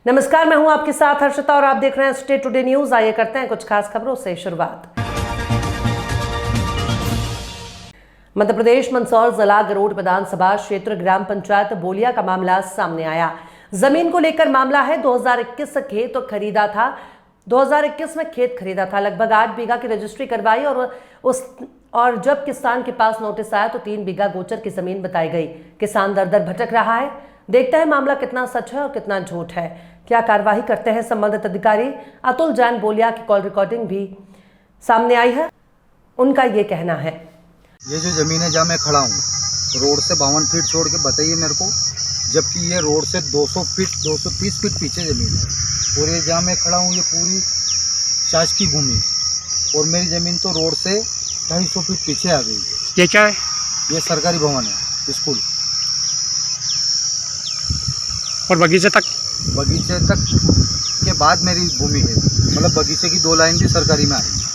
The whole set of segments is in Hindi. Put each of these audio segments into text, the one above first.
नमस्कार, मैं हूं आपके साथ हर्षिता और आप देख रहे हैं स्टेट टुडे न्यूज। आइए करते हैं कुछ खास खबरों से शुरुआत। मध्य प्रदेश मंदसौर जिला गरोड विधानसभा क्षेत्र ग्राम पंचायत बोलिया का मामला सामने आया। जमीन को लेकर मामला है। 2021 खेत खरीदा था 2021 में खेत खरीदा था, लगभग 8 बीघा की रजिस्ट्री करवाई और जब किसान के पास नोटिस आया तो 3 बीघा गोचर की जमीन बताई गई। किसान दर दर भटक रहा है। देखते हैं मामला कितना सच है और कितना झूठ है। क्या कार्यवाही करते हैं संबंधित अधिकारी। अतुल जैन बोलिया की कॉल रिकॉर्डिंग भी सामने आई है। उनका ये कहना है, ये जो ज़मीन है जहाँ मैं खड़ा हूँ, रोड से 52 फीट छोड़ के बताइए मेरे को, जबकि ये रोड से 230 फीट पीछे ज़मीन है। और ये जहाँ मैं खड़ा हूँ ये पूरी शासकीय भूमि और मेरी ज़मीन तो रोड से 250 फीट पीछे आ गई। ये क्या है? ये सरकारी भवन है, स्कूल। और बगीचे तक के बाद मेरी भूमि है, मतलब बगीचे की 2 लाइन भी सरकारी में आ रही है।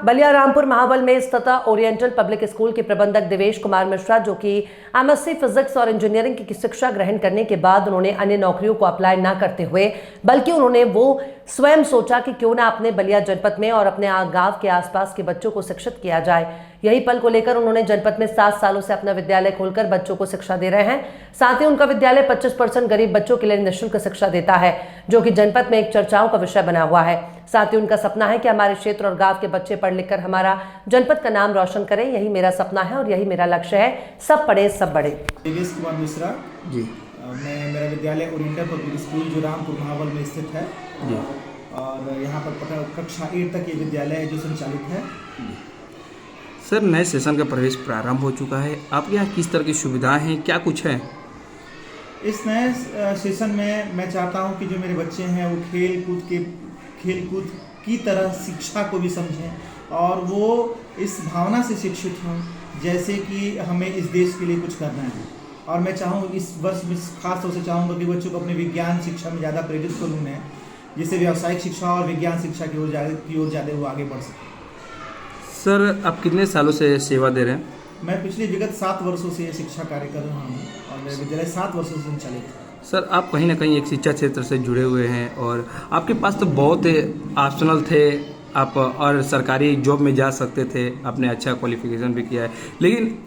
बलिया रामपुर महाबल में स्थित ओरिएंटल पब्लिक स्कूल के प्रबंधक देवेश कुमार मिश्रा, जो कि एमएससी फिजिक्स और इंजीनियरिंग की शिक्षा ग्रहण करने के बाद उन्होंने अन्य नौकरियों को अप्लाई न करते हुए बल्कि उन्होंने वो स्वयं सोचा कि क्यों ना अपने बलिया जनपद में और अपने गांव के आसपास के बच्चों को शिक्षित किया जाए। यही पल को लेकर उन्होंने जनपद में 7 सालों से अपना विद्यालय खोलकर बच्चों को शिक्षा दे रहे हैं। साथ ही उनका विद्यालय 25% गरीब बच्चों के लिए निःशुल्क शिक्षा देता है, जो कि जनपद में एक चर्चाओं का विषय बना हुआ है। साथ ही उनका सपना है कि हमारे क्षेत्र और गांव के बच्चे पढ़ लिख कर हमारा जनपद का नाम रोशन करें। यही मेरा सपना है और यही मेरा लक्ष्य है। सब पढ़े सब बड़े। देवेश कुमार मिश्रा जी। मेरा विद्यालय ओरिएंटल पब्लिक स्कूल जो रामपुर महाबल में स्थित है जी। और यहाँ पर कक्षा 8 तक ये विद्यालय है जो संचालित है। सर, नए सेशन का प्रवेश प्रारंभ हो चुका है। आपके यहाँ किस तरह की सुविधाएं हैं, क्या कुछ है? इस नए सेशन में मैं चाहता हूँ कि जो मेरे बच्चे हैं वो खेल कूद की तरह शिक्षा को भी समझें और वो इस भावना से शिक्षित हों जैसे कि हमें इस देश के लिए कुछ करना है। और मैं चाहूँ इस वर्ष में खास तौर से चाहूँगा कि बच्चों को अपने विज्ञान शिक्षा में ज़्यादा प्रेरित करूँ मैं, जिससे व्यावसायिक शिक्षा और विज्ञान शिक्षा की ओर ज़्यादा वो आगे बढ़ सके। सर, आप कितने सालों से सेवा दे रहे हैं? मैं पिछले विगत 7 वर्षों से शिक्षा कार्य कर रहा हूँ और मेरा विद्यालय 7 वर्षों से संचालित है। सर, आप कहीं ना कहीं एक शिक्षा क्षेत्र से जुड़े हुए हैं और आपके पास तो बहुत ऑप्शनल थे, आप और सरकारी जॉब में जा सकते थे, आपने अच्छा क्वालिफिकेशन भी किया है, लेकिन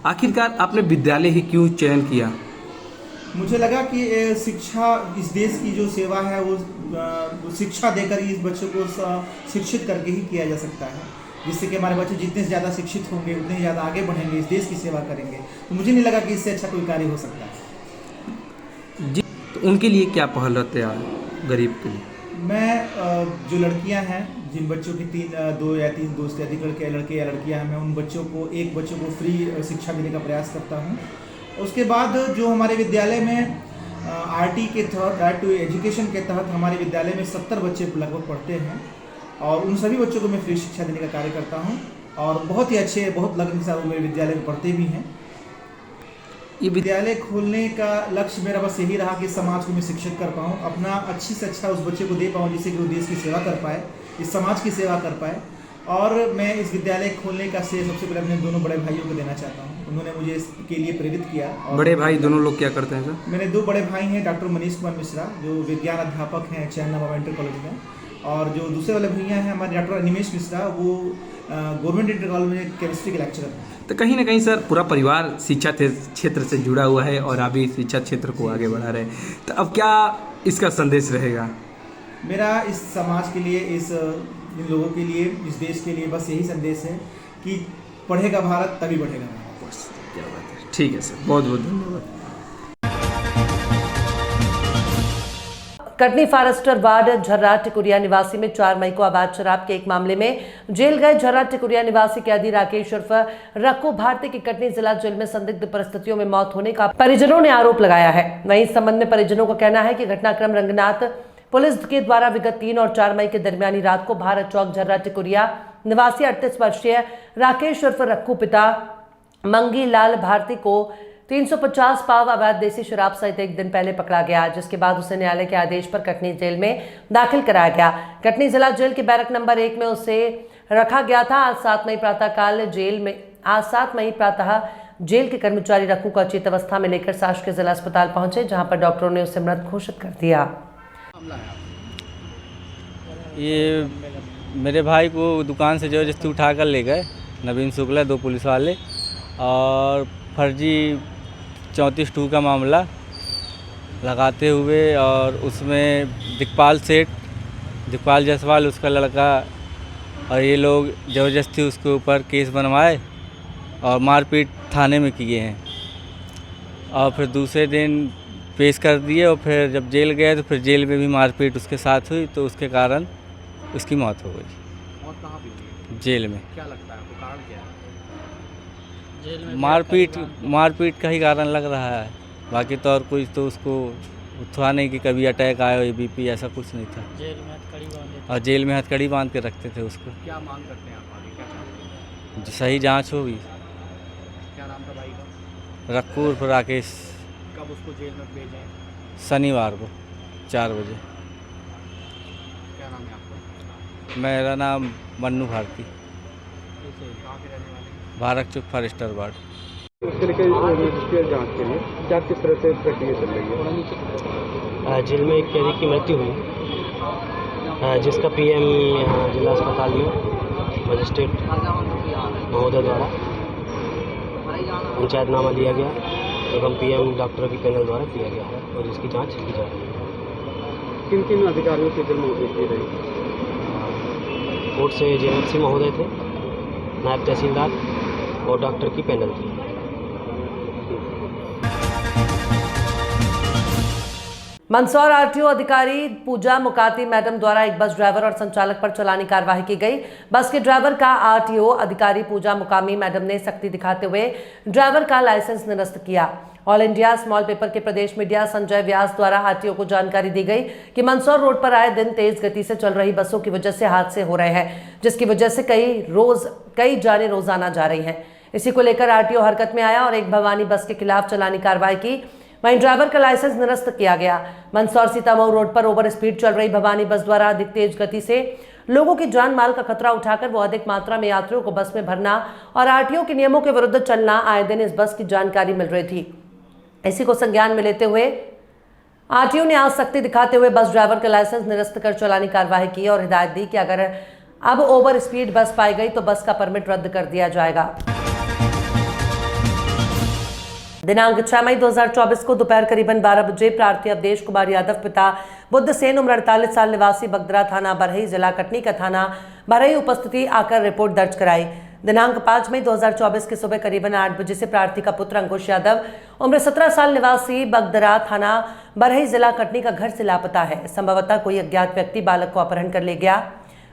आखिरकार आपने विद्यालय ही क्यों चयन किया? मुझे लगा कि शिक्षा इस देश की जो सेवा है वो शिक्षा देकर ही इस बच्चों को शिक्षित करके ही किया जा सकता है, जिससे कि हमारे बच्चे जितने ज़्यादा शिक्षित होंगे उतने ही ज़्यादा आगे बढ़ेंगे, इस देश की सेवा करेंगे। तो मुझे नहीं लगा कि इससे अच्छा कोई कार्य हो सकता है। जी, तो उनके लिए क्या पहल रहते हैं गरीब के लिए? मैं जो लड़कियां हैं, जिन बच्चों की 2 या 3 दोस्त अधिक लड़के या लड़कियां हैं, मैं उन बच्चों को फ्री शिक्षा देने का प्रयास करता हूं। उसके बाद जो हमारे विद्यालय में आरटी के तहत, राइट टू एजुकेशन के तहत हमारे विद्यालय में 70 बच्चे लगभग पढ़ते हैं और उन सभी बच्चों को मैं फ्री शिक्षा देने का कार्य करता हूं और बहुत ही अच्छे, बहुत लगन के साथ मेरे विद्यालय में पढ़ते भी हैं। ये विद्यालय खोलने का लक्ष्य मेरा बस यही रहा कि समाज को मैं शिक्षित कर पाऊँ, अपना अच्छी से अच्छा उस बच्चे को दे पाऊँ जिससे कि वो देश की सेवा कर पाए, इस समाज की सेवा कर पाए। और मैं इस विद्यालय खोलने का श्रेय सबसे पहले अपने दोनों बड़े भाइयों को देना चाहता हूँ। उन्होंने मुझे इसके लिए प्रेरित किया। और बड़े भाई दोनों लोग क्या करते हैं सर? मेरे 2 बड़े भाई हैं, डॉक्टर मनीष कुमार मिश्रा जो विज्ञान अध्यापक हैं चैन इंटर कॉलेज में, और जो दूसरे वाले भैया हैं हमारे डॉक्टर अनिमेश मिश्रा, वो गवर्नमेंट इंटर कॉलेज में केमिस्ट्री के लेक्चरर हैं। तो कहीं ना कहीं सर पूरा परिवार शिक्षा क्षेत्र से जुड़ा हुआ है और अभी शिक्षा क्षेत्र को आगे बढ़ा रहे हैं, तो अब क्या इसका संदेश रहेगा? मेरा इस समाज के लिए, इन लोगों के लिए, इस देश के लिए बस यही संदेश है कि पढ़ेगा भारत तभी बढ़ेगा भारत। बस क्या बात है। ठीक है सर, बहुत बहुत धन्यवाद। कटनी फॉरेस्टर वार्ड झर्रा टिकुरिया निवासी में 4 मई को अवैध शराब के एक मामले में जेल गए झर्रा टिकुरिया निवासी कैदी राकेश उर्फ रक्कू भारती की कटनी जिला जेल में संदिग्ध परिस्थितियों में मौत होने का परिजनों ने आरोप लगाया है। वहीं इस संबंध में परिजनों का कहना है कि घटनाक्रम रंगनाथ पुलिस के द्वारा विगत 3 और 4 मई के दरमियानी रात को भारत चौक झर्रा टिकुरिया निवासी 38 वर्षीय राकेश उर्फ रक्कू पिता मंगी लाल भारती को 350 पाव अवैध देसी शराब सहित एक दिन पहले पकड़ा गया, जिसके बाद उसे न्यायालय के आदेश पर कटनी जेल में दाखिल कराया गया। कटनी जिला जेल के बैरक नंबर 1 में उसे रखा गया था। आज 7 मई प्रातः जेल के कर्मचारी रक्कू को अचेत अवस्था में लेकर शासकीय जिला अस्पताल पहुंचे, जहां पर डॉक्टरों ने उसे मृत घोषित कर दिया। ये मेरे भाई को दुकान से ज़बरदस्ती उठा कर ले गए नवीन शुक्ला, 2 पुलिस वाले, और फर्जी 34(2) का मामला लगाते हुए, और उसमें दिखपाल जायसवाल उसका लड़का, और ये लोग ज़बरदस्ती उसके ऊपर केस बनवाए और मारपीट थाने में किए हैं, और फिर दूसरे दिन पेश कर दिए, और फिर जब जेल गए तो फिर जेल में भी मारपीट उसके साथ हुई, तो उसके कारण उसकी मौत हो गई। और कहाँ भी हुई है? जेल में। क्या लगता है आपको, कारण क्या है? जेल में मारपीट का ही कारण लग रहा है, बाकी तो और कुछ तो उसको था नहीं कि कभी अटैक आया हो, बीपी, ऐसा कुछ नहीं था। और जेल में हथकड़ी बांध के रखते थे उसको। क्या मांग करते हैं आप आगे, क्या चाहते हैं? सही जांच होगी। क्या नाम था भाई का? रक्कू उर्फ राकेश। कब उसको जेल में भेजें? शनिवार को 4 बजे। क्या नाम है आपका? मेरा नाम मन्नू भारती, कहाँ के रहने वाले? भारत चौक फॉरेस्टर वार्ड। उसके लिए मजिस्ट्रियल जांच के लिए क्या किस तरह से प्रक्रिया चल रही है? जेल में एक कैदी की मृत्यु हुई, जिसका पीएम यहाँ जिला अस्पताल में मजिस्ट्रेट महोदय द्वारा पंचायतनामा लिया गया एवं पीएम डॉक्टरों की पैनल द्वारा किया गया है, और इसकी जांच की जा रही है। किन किन अधिकारियों की इधर मौजूद की रही? कोर्ट से जेएमसी महोदय थे, नायब तहसीलदार और डॉक्टर की पैनल थी। मंदसौर आरटीओ अधिकारी पूजा मुकाती मैडम द्वारा एक बस ड्राइवर और संचालक पर चालानी कार्रवाई की गई। बस के ड्राइवर का आरटीओ अधिकारी पूजा मुकामी मैडम ने सख्ती दिखाते हुए ड्राइवर का लाइसेंस निरस्त किया। ऑल इंडिया स्मॉल पेपर के प्रदेश मीडिया संजय व्यास द्वारा आरटीओ को जानकारी दी गई कि मंदसौर रोड पर आए दिन तेज गति से चल रही बसों की वजह से हादसे हो रहे हैं, जिसकी वजह से कई जानें रोजाना जा रही हैं। इसी को लेकर आरटीओ हरकत में आया और एक भवानी बस के खिलाफ चालानी कार्रवाई की। वहीं ड्राइवर का लाइसेंस निरस्त किया गया। मंदसौर सीतामऊ रोड पर ओवर स्पीड चल रही भवानी बस द्वारा अधिक तेज गति से लोगों की जान माल का खतरा उठाकर वो अधिक मात्रा में यात्रियों को बस में भरना और आरटीओ के नियमों के विरुद्ध चलना आए दिन इस बस की जानकारी मिल रही थी। इसी को संज्ञान में लेते हुए आरटीओ ने आज सख्ती दिखाते हुए बस ड्राइवर का लाइसेंस निरस्त कर चालानी कार्रवाई की और हिदायत दी कि अगर अब ओवर स्पीड बस पाई गई तो बस का परमिट रद्द कर दिया जाएगा। दिनांक 6 मई 2024 को दोपहर करीबन 12 बजे प्रार्थी अवधेश कुमार यादव पिता बुद्ध सेन उम्र 48 साल निवासी बगदरा थाना बरही जिला कटनी का थाना बरही उपस्थिति आकर रिपोर्ट दर्ज कराई। दिनांक 5 मई 2024 की सुबह करीबन 8 बजे से प्रार्थी का पुत्र अंकुश यादव उम्र 17 साल निवासी बगदरा थाना बरही जिला कटनी का घर से लापता है। संभवतः कोई अज्ञात व्यक्ति बालक को अपहरण कर ले गया।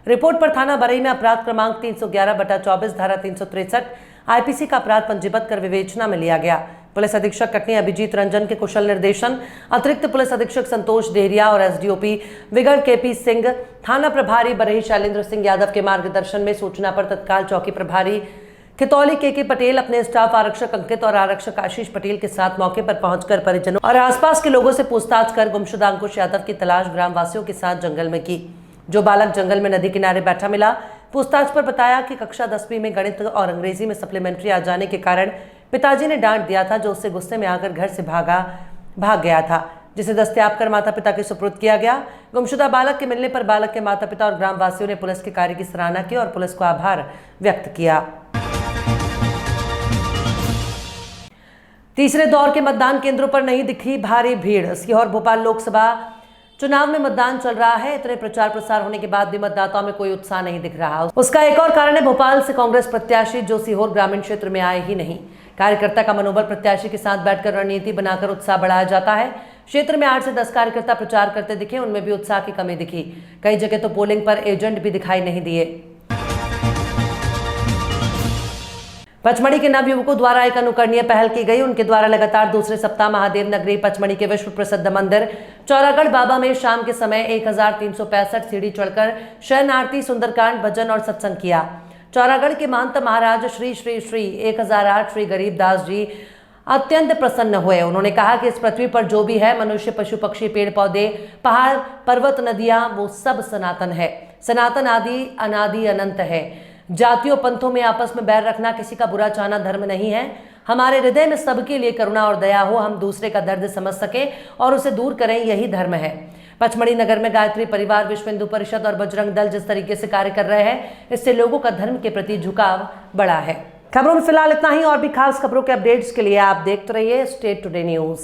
रिपोर्ट पर थाना बरही में अपराध क्रमांक 311/24 धारा 363 आईपीसी का अपराध पंजीबद्ध कर विवेचना में लिया गया। पुलिस अधीक्षक कटनी अभिजीत रंजन के कुशल निर्देशन, अतिरिक्त पुलिस अधीक्षक संतोष देहरिया और एसडीओपी विगड़ केपी सिंह, थाना प्रभारी बरही शैलेंद्र सिंह यादव के मार्गदर्शन में सूचना पर तत्काल चौकी प्रभारी खितौली के पटेल अपने स्टाफ आरक्षक अंकित और आरक्षक आशीष पटेल के साथ मौके पर पहुंचकर परिजनों और आसपास के लोगों से पूछताछ कर गुमशुदा अंकुश यादव की तलाश ग्राम वासियों के साथ जंगल में की। जो बालक जंगल में नदी किनारे बैठा मिला, पूछताछ पर बताया कि कक्षा 10वीं में गणित और अंग्रेजी में सप्लीमेंट्री आ जाने के कारण पिताजी ने डांट दिया था, जो उससे गुस्से में आकर घर से भाग गया था, जिसे दस्तयाब कर माता पिता के सुपुर्द किया गया। गुमशुदा बालक के मिलने पर बालक के माता पिता और ग्राम वासियों ने पुलिस के कार्य की सराहना की और पुलिस को आभार व्यक्त किया। तीसरे दौर के मतदान केंद्रों पर नहीं दिखी भारी भीड़। सीहोर भोपाल लोकसभा चुनाव में मतदान चल रहा है, इतने प्रचार प्रसार होने के बाद भी मतदाताओं में कोई उत्साह नहीं दिख रहा। उसका एक और कारण है भोपाल से कांग्रेस प्रत्याशी जो सीहोर ग्रामीण क्षेत्र में आए ही नहीं। कार्यकर्ता का मनोबल प्रत्याशी के साथ बैठकर रणनीति बनाकर उत्साह बढ़ाया जाता है। क्षेत्र में 8 से 10 कार्यकर्ता प्रचार करते दिखे, उनमें भी उत्साह की कमी दिखी। कई जगह तो पोलिंग पर एजेंट भी दिखाई नहीं दिए। पचमढ़ी के नवयुवकों द्वारा एक अनुकरणीय पहल की गई। उनके द्वारा लगातार दूसरे सप्ताह महादेव नगरी पचमढ़ी के विश्व प्रसिद्ध मंदिर चौरागढ़ बाबा में शाम के समय 1365 सीढ़ी चढ़कर शयन आरती, सुंदरकांड, भजन और सत्संग किया। चौरागढ़ के महंत महाराज श्री श्री श्री 1008 श्री गरीबदास जी अत्यंत प्रसन्न हुए। उन्होंने कहा कि इस पृथ्वी पर जो भी है, मनुष्य, पशु, पक्षी, पेड़ पौधे, पहाड़, पर्वत, नदियां, वो सब सनातन है। सनातन आदि अनादि अनंत है। जातियों पंथों में आपस में बैर रखना, किसी का बुरा चाहना धर्म नहीं है। हमारे हृदय में सबके लिए करुणा और दया हो, हम दूसरे का दर्द समझ सकें और उसे दूर करें, यही धर्म है। पचमढ़ी नगर में गायत्री परिवार, विश्व हिंदू परिषद और बजरंग दल जिस तरीके से कार्य कर रहे हैं, इससे लोगों का धर्म के प्रति झुकाव बढ़ा है। खबरों में फिलहाल इतना ही। और भी खास खबरों के अपडेट्स के लिए आप देखते रहिए स्टेट टुडे न्यूज।